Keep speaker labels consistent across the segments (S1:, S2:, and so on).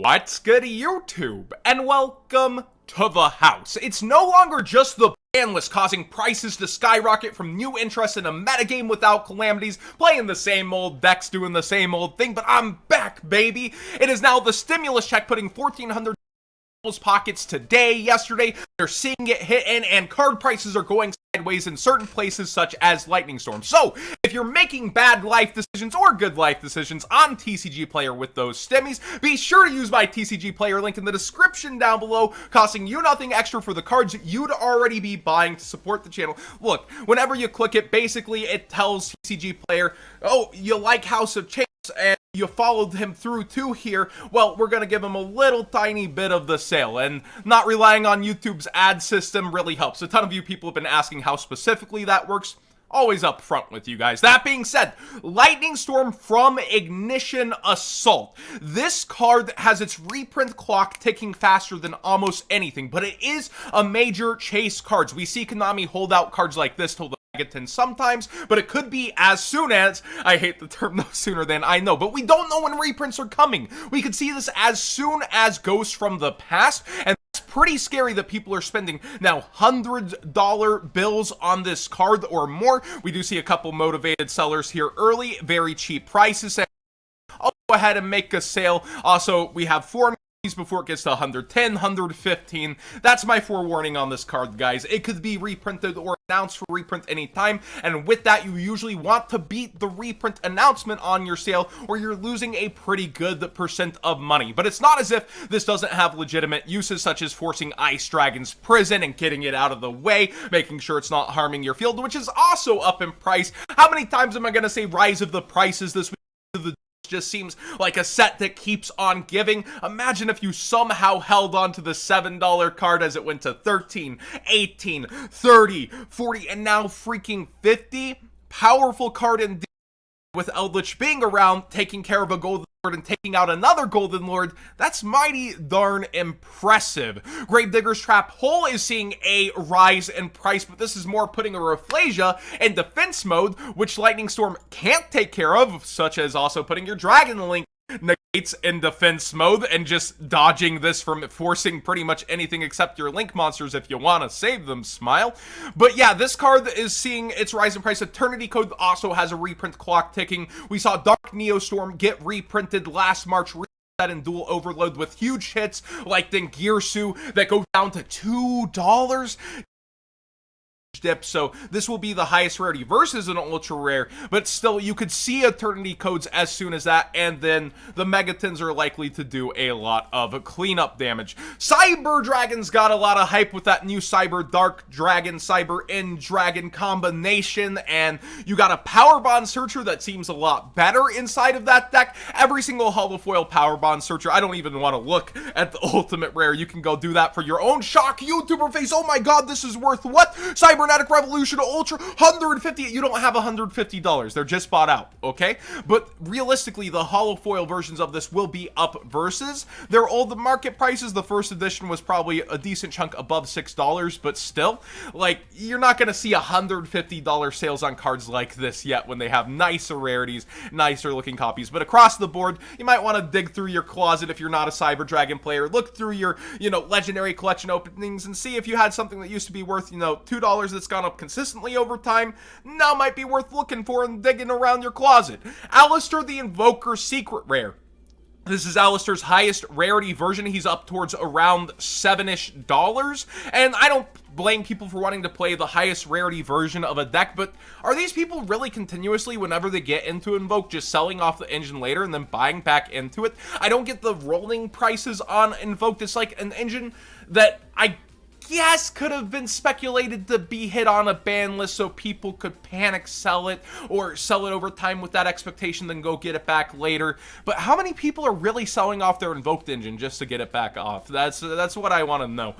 S1: What's good, YouTube? And welcome to the house. It's no longer just the ban list causing prices to skyrocket from new interest in a metagame without calamities, playing the same old decks, doing the same old thing, but I'm back, baby! It is now the stimulus check putting 1,400 pockets today, yesterday. They're seeing it hit in, and card prices are going sideways in certain places such as Lightning Storm. So, if you're making bad life decisions or good life decisions on TCG Player with those stimmies, be sure to use my TCG Player link in the description down below, costing you nothing extra for the cards you'd already be buying to support the channel. Look, whenever you click it, basically it tells TCG Player, oh, you like House of Champs, and you followed him through to here, well, we're gonna give him a little tiny bit of the sale, and not relying on YouTube's ad system really helps. A ton of you people have been asking how specifically that works. Always up front with you guys. That being said, Lightning Storm from Ignition Assault. This card has its reprint clock ticking faster than almost anything, but it is a major chase cards. We see Konami hold out cards like this till the Megaton sometimes, but it could be as soon as, I hate the term though, sooner than I know, but we don't know when reprints are coming. We could see this as soon as Ghosts from the Past, and it's pretty scary that people are spending now $100 bills on this card or more. We do see a couple motivated sellers here early, very cheap prices, and I'll go ahead and make a sale. Also, we have 4 before it gets to 110, 115. That's my forewarning on this card, guys. It could be reprinted or announced for reprint anytime, and with that, you usually want to beat the reprint announcement on your sale, or you're losing a pretty good percent of money. But it's not as if this doesn't have legitimate uses, such as forcing Ice Dragon's Prison and getting it out of the way, making sure it's not harming your field, which is also up in price. How many times am I going to say Rise of the Prices this week? Just seems like a set that keeps on giving. Imagine if you somehow held on to the $7 card as it went to 13, 18, 30, 40, and now freaking 50. Powerful card indeed, with Eldritch being around, taking care of a Golden Lord and taking out another Golden Lord. That's mighty darn impressive. Gravedigger's Trap Hole is seeing a rise in price, but this is more putting a Rafflesia in defense mode, which Lightning Storm can't take care of, such as also putting your Dragon Link negates in defense mode and just dodging this from forcing pretty much anything except your link monsters if you want to save them, smile. But yeah, this card is seeing its rise in price. Eternity Code also has a reprint clock ticking. We saw Dark Neostorm get reprinted last March, reset in Dual Overload with huge hits like Dengirsu that go down to $2. Dip, so this will be the highest rarity versus an ultra rare, but still you could see Eternity Codes as soon as that, and then the Megatons are likely to do a lot of cleanup damage. Cyber Dragon's got a lot of hype with that new Cyber Dark Dragon, Cyber End Dragon combination, and you got a Power Bond Searcher that seems a lot better inside of that deck. Every single holofoil Power Bond Searcher, I don't even want to look at the ultimate rare. You can go do that for your own shock YouTuber face. Oh my god, this is worth what? Cybernetic Revolution Ultra, 150. You don't have $150. They're just bought out, okay? But realistically, the holofoil versions of this will be up versus their old market prices. The first edition was probably a decent chunk above $6, but still, like, you're not going to see $150 sales on cards like this yet when they have nicer rarities, nicer looking copies. But across the board, you might want to dig through your closet if you're not a Cyber Dragon player. Look through your, Legendary Collection openings and see if you had something that used to be worth, $2 that's gone up consistently over time. Now might be worth looking for and digging around your closet. Alistair the Invoker Secret Rare. This is Alistair's highest rarity version. He's up towards around $7-ish, and I don't blame people for wanting to play the highest rarity version of a deck, but are these people really continuously, whenever they get into Invoked, just selling off the engine later and then buying back into it? I don't get the rolling prices on Invoked. It's like an engine that I guess could have been speculated to be hit on a ban list so people could panic sell it or sell it over time with that expectation, then go get it back later. But how many people are really selling off their Invoked engine just to get it back off? That's what I want to know.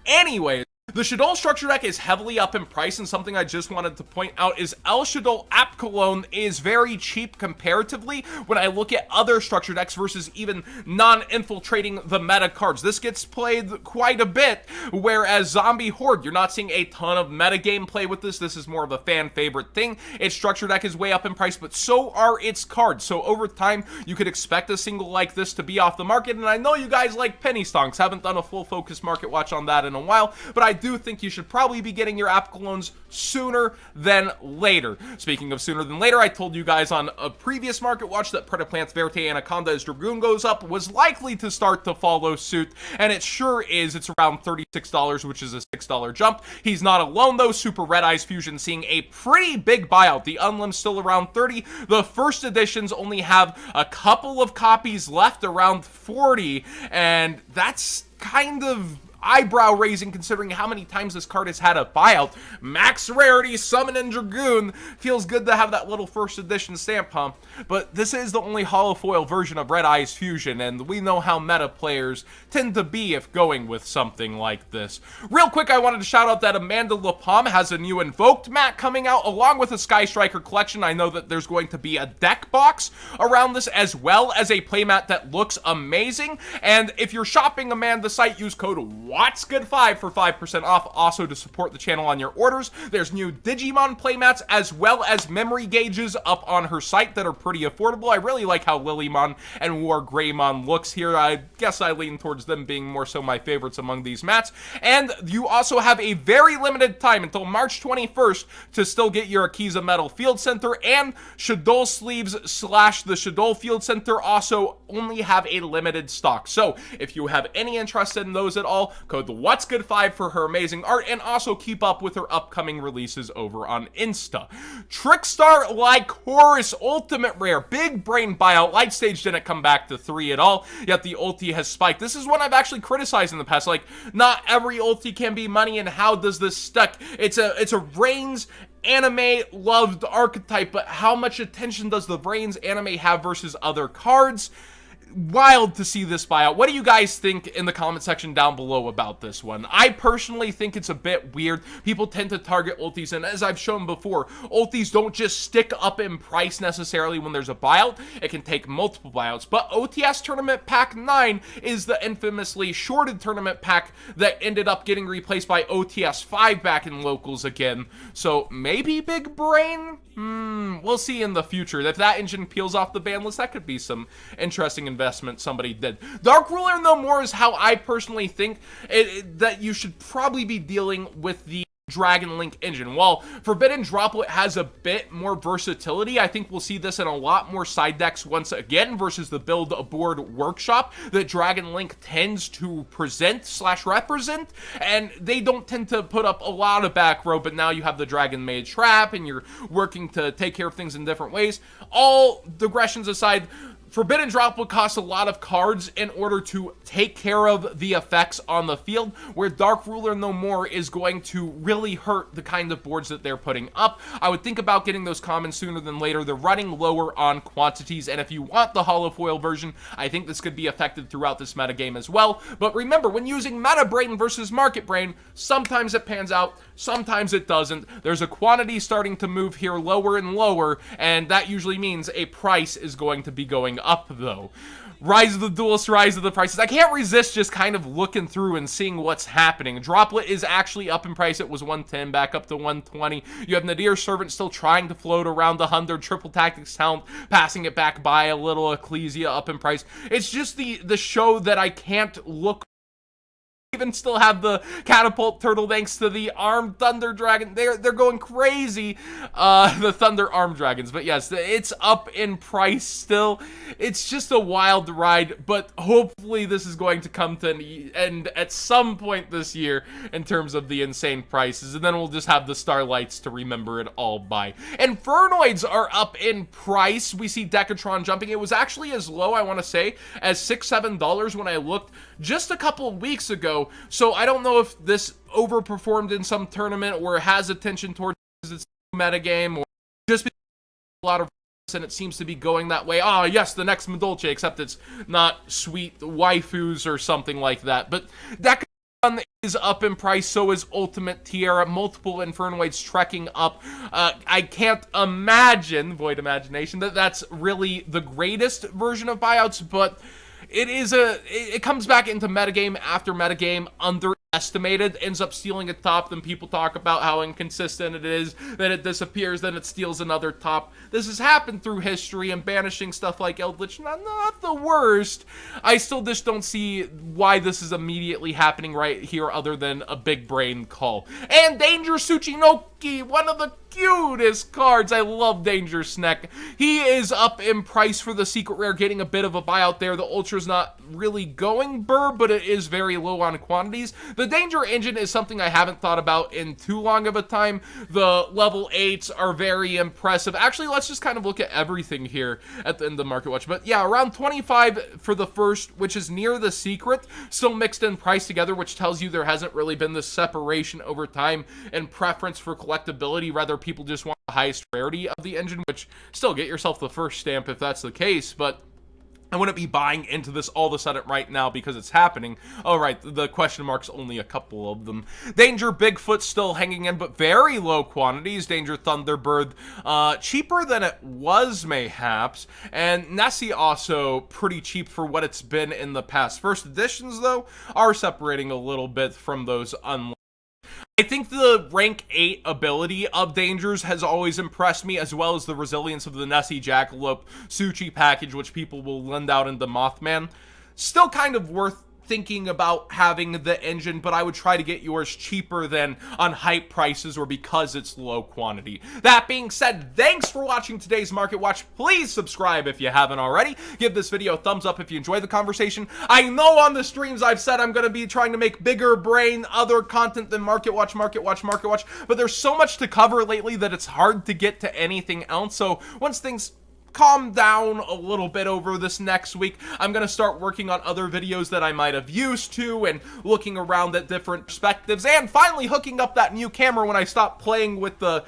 S1: Anyway, The Shaddoll structure deck is heavily up in price, and something I just wanted to point out is El Shaddoll App Cologne is very cheap comparatively when I look at other structure decks versus even non-infiltrating the meta cards. This gets played quite a bit, whereas Zombie Horde, you're not seeing a ton of meta gameplay with this. This is more of a fan favorite thing. Its structure deck is way up in price, but so are its cards. So over time, you could expect a single like this to be off the market, and I know you guys like penny stonks. Haven't done a full focus market watch on that in a while, but I do think you should probably be getting your app colognes sooner than later. Speaking of sooner than later, I told you guys on a previous market watch that Predaplant's Verte and Dragoon goes up was likely to start to follow suit, and it sure is. It's around $36, which is a $6 jump. He's not alone though. Super Red Eyes Fusion seeing a pretty big buyout. The Unlim's still around 30. The first editions only have a couple of copies left, around 40, and that's kind of eyebrow raising considering how many times this card has had a buyout. Max rarity Summon and Dragoon. Feels good to have that little first edition stamp, huh? But this is the only holofoil version of Red Eyes Fusion, and we know how meta players tend to be if going with something like this. Real quick, I wanted to shout out that Amanda LaPalme has a new Invoked mat coming out along with a Sky Striker collection. I know that there's going to be a deck box around this as well as a playmat that looks amazing, and if you're shopping Amanda's site, use code WhatsGood5 for 5% off, also to support the channel on your orders. There's new Digimon playmats as well as memory gauges up on her site that are pretty affordable. I really like how Lilymon and War Greymon looks here. I guess I lean towards them being more so my favorites among these mats. And you also have a very limited time until March 21st to still get your Akiza Metal Field Center, and Shaddoll sleeves slash the Shaddoll Field Center also only have a limited stock. So if you have any interest in those at all, code the What's Good 5 for her amazing art, and also keep up with her upcoming releases over on Insta. Trickstar Lycoris Ultimate Rare, big brain buyout. Light Stage didn't come back to 3 at all, yet the ulti has spiked. This is one I've actually criticized in the past, like, not every ulti can be money, and how does this stack? It's a Reigns anime loved archetype, but how much attention does the Reigns anime have versus other cards? Wild to see this buyout. What do you guys think in the comment section down below about this one? I personally think it's a bit weird. People tend to target ultis, and as I've shown before, ultis don't just stick up in price necessarily when there's a buyout. It can take multiple buyouts, but OTS Tournament Pack 9 is the infamously shorted tournament pack that ended up getting replaced by OTS 5 back in locals again. So maybe big brain? We'll see in the future. If that engine peels off the ban list, that could be some interesting investment somebody did. Dark Ruler No More is how I personally think that you should probably be dealing with the Dragon Link engine. While Forbidden Droplet has a bit more versatility, I think we'll see this in a lot more side decks once again versus the build aboard workshop that Dragon Link tends to present slash represent, and they don't tend to put up a lot of back row, but now you have the Dragon Maid Trap and you're working to take care of things in different ways. All digressions aside, Forbidden Droplet costs a lot of cards in order to take care of the effects on the field, where Dark Ruler No More is going to really hurt the kind of boards that they're putting up. I would think about getting those commons sooner than later. They're running lower on quantities, and if you want the holofoil version, I think this could be affected throughout this metagame as well. But remember, when using meta brain versus market brain, sometimes it pans out, sometimes it doesn't. There's a quantity starting to move here lower and lower, and that usually means a price is going to be going up though. Rise of the Duelists, rise of the prices. I can't resist just kind of looking through and seeing what's happening. Droplet is actually up in price. It was 110, back up to 120. You have Nadir Servant still trying to float around 100. Triple Tactics Talent passing it back by a little. Ecclesia up in price. It's just the show that I can't look. Even still have the Catapult Turtle thanks to the Armed Thunder Dragon. They're going crazy, the Thunder Armed Dragons. But yes, it's up in price still. It's just a wild ride, but hopefully this is going to come to an end at some point this year in terms of the insane prices, and then we'll just have the Starlights to remember it all by. Infernoids are up in price. We see Decatron jumping. It was actually as low, I want to say, as $6-7 when I looked just a couple of weeks ago. So I don't know if this overperformed in some tournament or has attention towards its metagame, or just because a lot of and it seems to be going that way. Ah, yes, the next Madolche, except it's not sweet waifus or something like that. But that is up in price, so is Ultimate Tier, multiple Infernoids trekking up. I can't imagine, void imagination, that that's really the greatest version of buyouts, but it comes back into metagame after metagame, underestimated, ends up stealing a top, then people talk about how inconsistent it is, then it disappears, then it steals another top. This has happened through history, and banishing stuff like Eldritch, not the worst. I still just don't see why this is immediately happening right here other than a big brain call. And Danger Tsuchinoki, one of the cutest cards. I love Danger Snack. He is up in price for the secret rare, getting a bit of a buyout there. The Ultra's not really going burr, but it is very low on quantities. The Danger engine is something I haven't thought about in too long of a time. The level 8s are very impressive. Actually, let's just kind of look at everything here at the end of the Market Watch. But yeah, around 25 for the first, which is near the secret, still mixed in price together, which tells you there hasn't really been this separation over time and preference for collectability. Rather, people just want the highest rarity of the engine, which still get yourself the first stamp if that's the case, but I wouldn't be buying into this all of a sudden right now because it's happening. Oh, right, the question mark's only a couple of them. Danger Bigfoot still hanging in, but very low quantities. Danger Thunderbird, cheaper than it was, mayhaps. And Nessie also pretty cheap for what it's been in the past. First editions, though, are separating a little bit from those unlocked. I think the rank 8 ability of Dangers has always impressed me, as well as the resilience of the Nessie Jackalope Suchi package, which people will lend out into Mothman. Still kind of worth thinking about having the engine, but I would try to get yours cheaper than on hype prices or because it's low quantity. That being said, thanks for watching today's Market Watch. Please subscribe if you haven't already. Give this video a thumbs up if you enjoyed the conversation. I know on the streams I've said I'm going to be trying to make bigger brain other content than Market Watch, but there's so much to cover lately that it's hard to get to anything else. So once things calm down a little bit over this next week, I'm gonna start working on other videos that I might have used to and looking around at different perspectives, and finally hooking up that new camera when I stopped playing with the,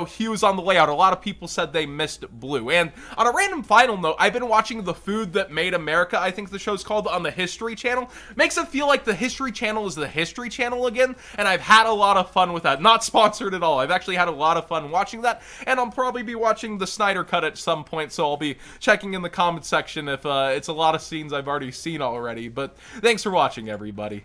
S1: hues on the layout. A lot of people said they missed blue. And on a random final note, I've been watching The Food That Made America, I think the show's called, on the History Channel. Makes it feel like the History Channel is the History Channel again, and I've had a lot of fun with that. Not sponsored at all. I've actually had a lot of fun watching that, and I'll probably be watching the Snyder Cut at some point, so I'll be checking in the comment section if it's a lot of scenes I've already seen already. But thanks for watching, everybody.